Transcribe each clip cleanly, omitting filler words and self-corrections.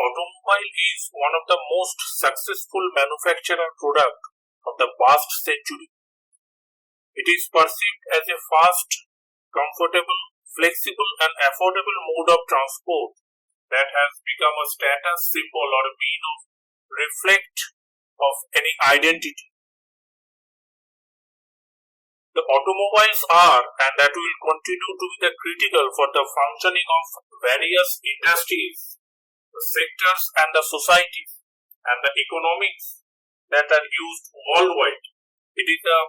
automobile is one of the most successful manufacturer product of the past century. It is perceived as a fast, comfortable, flexible and affordable mode of transport that has become a status symbol or a mean of reflect of any identity. The automobiles are and that will continue to be the critical for the functioning of various industries, the sectors and the societies and the economics that are used worldwide. It is a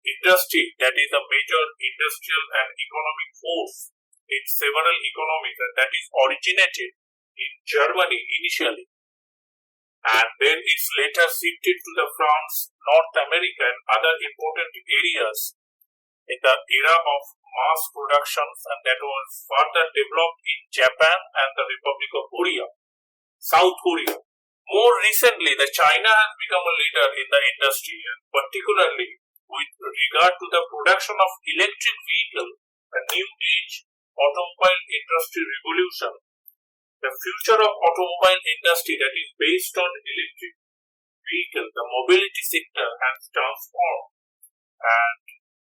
industry that is a major industrial and economic force in several economies and that is originated in Germany initially and then is later shifted to the France, North America and other important areas in the era of mass productions and that was further developed in Japan and the Republic of Korea, South Korea. More recently, the China has become a leader in the industry and particularly with regard to the production of electric vehicle, a new age automobile industry revolution. The future of automobile industry that is based on electric vehicle, the mobility sector has transformed and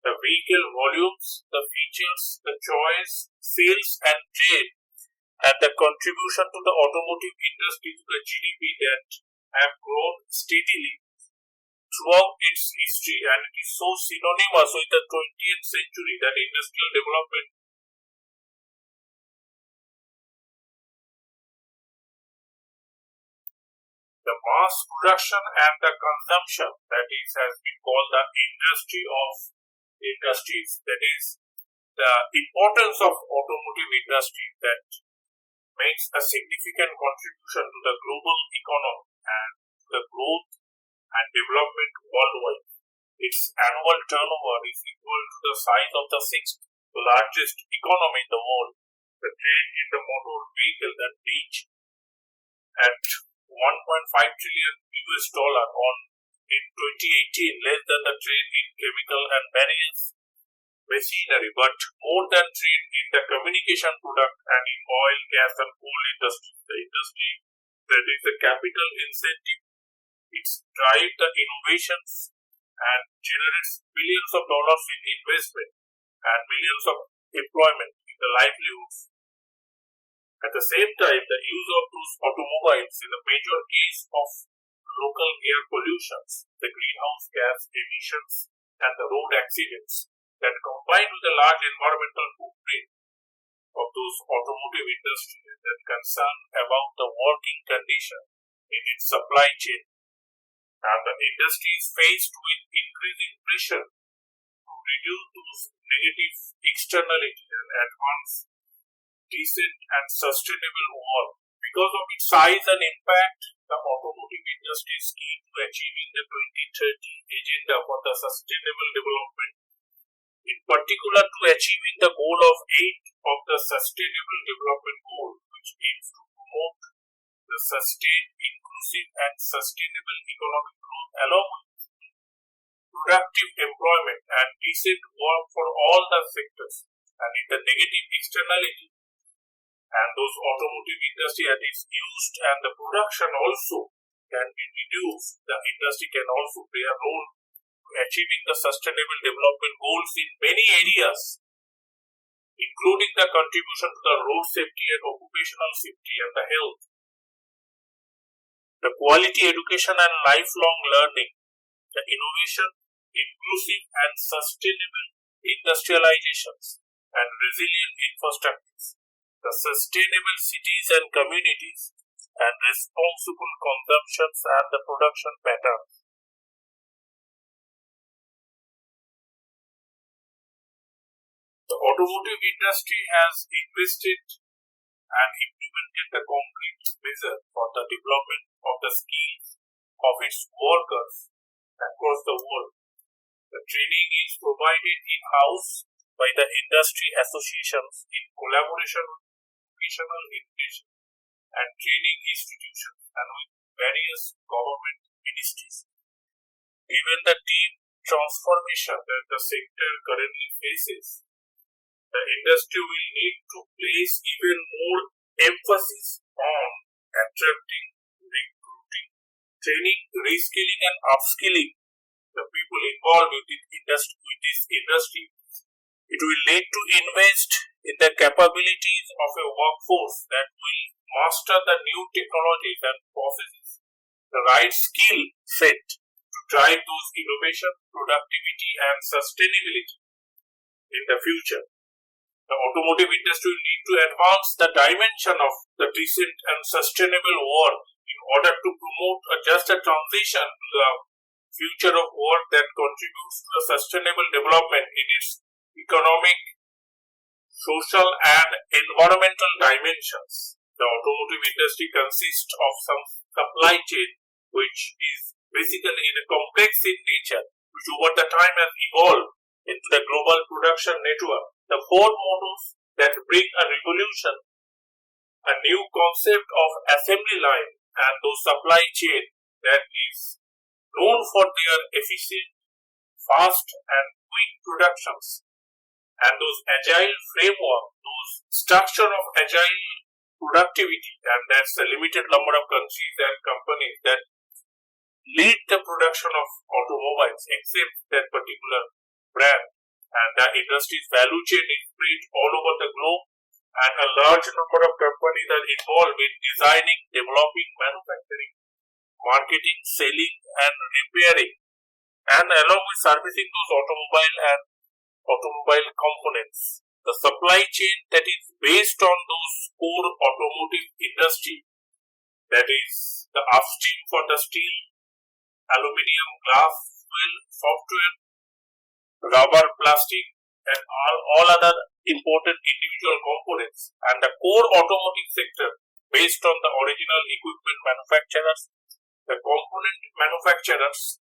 the vehicle volumes, the features, the choice, sales and trade and the contribution to the automotive industry to the GDP that have grown steadily throughout its history and it is so synonymous with the 20th century that industrial development the mass production and the consumption that is has been called the industry of industries, that is the importance of automotive industry that makes a significant contribution to the global economy and the growth and development worldwide. Its annual turnover is equal to the size of the sixth largest economy in the world. The trade in the motor vehicle that reached at 1.5 trillion US dollar on in 2018, less than the trade in chemical and various machinery, but more than trade in the communication product and in oil, gas and coal industry. The industry that is the capital incentive. It drives the innovations and generates billions of dollars in investment and millions of employment in the livelihoods. At the same time, the use of those automobiles is a major case of local air pollutions, the greenhouse gas emissions and the road accidents that combined with the large environmental footprint of those automotive industries that concern about the working condition in its supply chain. And the industry is faced with increasing pressure to reduce those negative externalities and advance decent and sustainable work. Because of its size and impact, the automotive industry is key to achieving the 2030 agenda for the sustainable development. In particular, to achieving the goal of 8 of the Sustainable Development Goal, which aims to promote the sustained, inclusive and sustainable economic growth along with productive employment and decent work for all the sectors and in the negative externality and those automotive industry that is used and the production also can be reduced. The industry can also play a role in achieving the sustainable development goals in many areas, including the contribution to the road safety and occupational safety and the health, the quality education and lifelong learning, the innovation, inclusive and sustainable industrializations and resilient infrastructures, the sustainable cities and communities, and responsible consumptions and the production patterns. The automotive industry has invested and implemented the concrete measure for the development of the skills of its workers across the world. The training is provided in-house by the industry associations in collaboration with vocational education and training institutions and with various government ministries. Given the deep transformation that the sector currently faces, the industry will need to place even more emphasis on and attracting, recruiting, training, reskilling and upskilling the people involved with this industry. It will lead to invest in the capabilities of a workforce that will master the new technologies and processes, the right skill set to drive those innovation, productivity and sustainability in the future. The automotive industry will need to advance the dimension of the decent and sustainable work in order to promote just a transition to the future of work that contributes to the sustainable development in its economic, social and environmental dimensions. The automotive industry consists of some supply chain which is basically in a complex in nature, which over the time has evolved into the global production network. The four models that bring a revolution, a new concept of assembly line and those supply chain that is known for their efficient, fast and quick productions, and those agile framework, those structure of agile productivity, and that's a limited number of countries and companies that lead the production of automobiles except that particular brand, and the industry's value chain is spread all over the globe, and a large number of companies are involved in designing, developing, manufacturing, marketing, selling and repairing, and along with servicing those automobile components. The supply chain that is based on those core automotive industry, that is the upstream for the steel, aluminium, glass, fuel, software, rubber, plastic and all other important individual components, and the core automotive sector based on the original equipment manufacturers, the component manufacturers,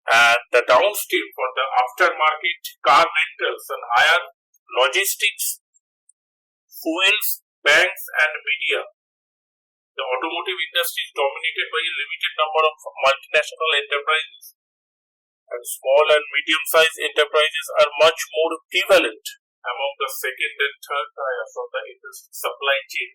and the downstream for the aftermarket, car rentals and hire, logistics, fuels, banks and media. The automotive industry is dominated by a limited number of multinational enterprises, and small and medium-sized enterprises are much more prevalent among the second and third tiers of the industry supply chain.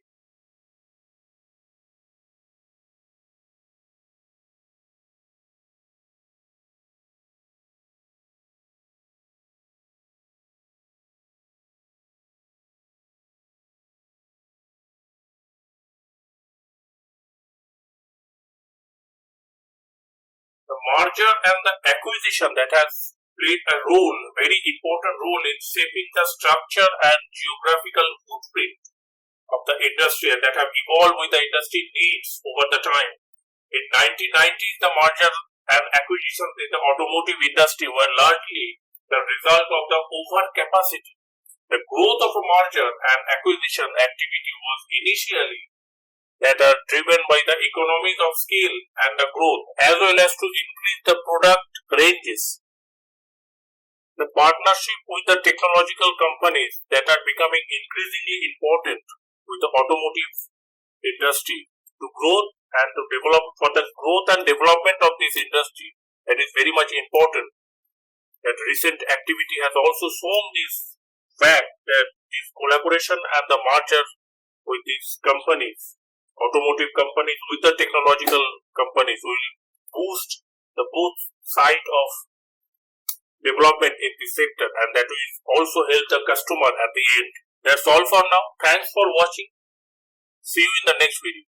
The merger and the acquisition that has played a role, very important role in shaping the structure and geographical footprint of the industry, and that have evolved with the industry needs over the time. In 1990s, the merger and acquisitions in the automotive industry were largely the result of the overcapacity. The growth of a merger and acquisition activity was initially that are driven by the economies of scale and the growth, as well as to increase the product ranges. The partnership with the technological companies that are becoming increasingly important with the automotive industry to growth and to develop, for the growth and development of this industry, that is very much important. That recent activity has also shown this fact that this collaboration and the merger with these companies, automotive companies with the technological companies, will boost the both side of development in this sector, and that will also help the customer at the end. That's all for now. Thanks for watching. See you in the next video.